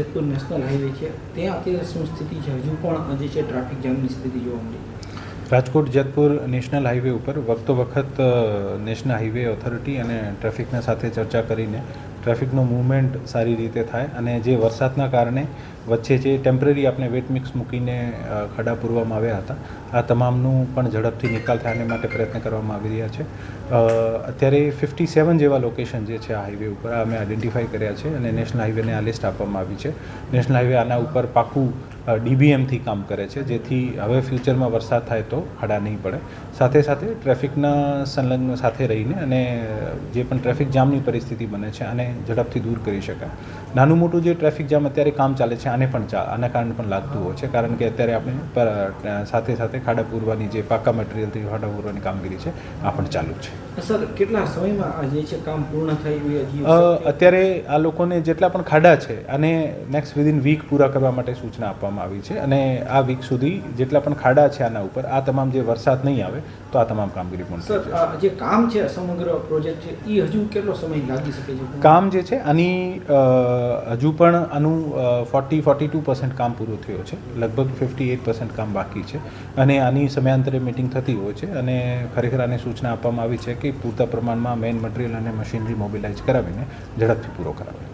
Jetpur national highway છે ત્યાં અત્યારે શું સ્થિતિ છે? હજુ પણ જે છે ટ્રાફિક જામની સ્થિતિ જોવા મળી? રાજકોટ જેતપુર નેશનલ હાઈવે ઉપર વખત નેશનલ હાઈવે ઓથોરિટી અને ટ્રાફિકના સાથે ચર્ચા કરીને ટ્રાફિકનું મૂવમેન્ટ સારી રીતે થાય અને જે વરસાદના કારણે વચ્ચે જે ટેમ્પરરી આપણે વેટ મિક્સ મૂકીને ખાડા પૂરવામાં આવ્યા હતા આ તમામનું પણ ઝડપથી નિકાલ થાય અને માટે પ્રયત્ન કરવામાં આવી રહ્યા છે. અત્યારે 57 જેવા લોકેશન જે છે આ હાઈવે ઉપર અમે આઈડેન્ટિફાઈ કર્યા છે અને નેશનલ હાઈવેને આ લિસ્ટ આપવામાં આવી છે. નેશનલ હાઈવે આના ઉપર પાકું DBMથી કામ કરે છે જેથી હવે ફ્યુચરમાં વરસાદ થાય તો ખાડા નહીં પડે. સાથે સાથે ટ્રાફિકના સંલગ્ન સાથે રહીને અને જે પણ ટ્રાફિક જામની પરિસ્થિતિ બને છે આને ઝડપથી દૂર કરી શકાય. નાનું મોટું જે ટ્રાફિક જામ અત્યારે કામ ચાલે છે આના કારણે પણ લાગતું હોય છે કારણ કે અત્યારે આપણે સાથે સાથે ખાડા પૂરવાની જે પાકા મટીરિયલથી ખાડા પૂરવાની કામગીરી છે આ પણ ચાલુ છે. સર કેટલા સમયમાં આ જે છે કામ પૂર્ણ થાય? અત્યારે આ લોકોને જેટલા પણ ખાડા છે અને નેક્સ્ટ વિધિન વીક પૂરા કરવા માટે સૂચના આપવામાં આવી છે અને આ વીક સુધી જેટલા પણ ખાડા છે આના ઉપર આ તમામ જે વરસાદ નહીં આવે તો આ તમામ કામગીરી પૂર્ણ થઈ જશે. સર જે કામ છે સમગ્ર પ્રોજેક્ટ છે એ હજુ કેટલો સમય લાગી શકે છે? કામ જે છે આની હજુ પણ આનું 42% કામ પૂરું થયું છે. લગભગ 58% કામ બાકી છે અને આની સમયાંતરે મિટિંગ થતી હોય છે અને ખરેખર આને સૂચના આપવામાં આવી છે કે પૂરતા પ્રમાણમાં મેઇન મટીરિયલ અને મશીનરી મોબિલાઇઝ કરાવીને ઝડપથી પૂરો કરાવે.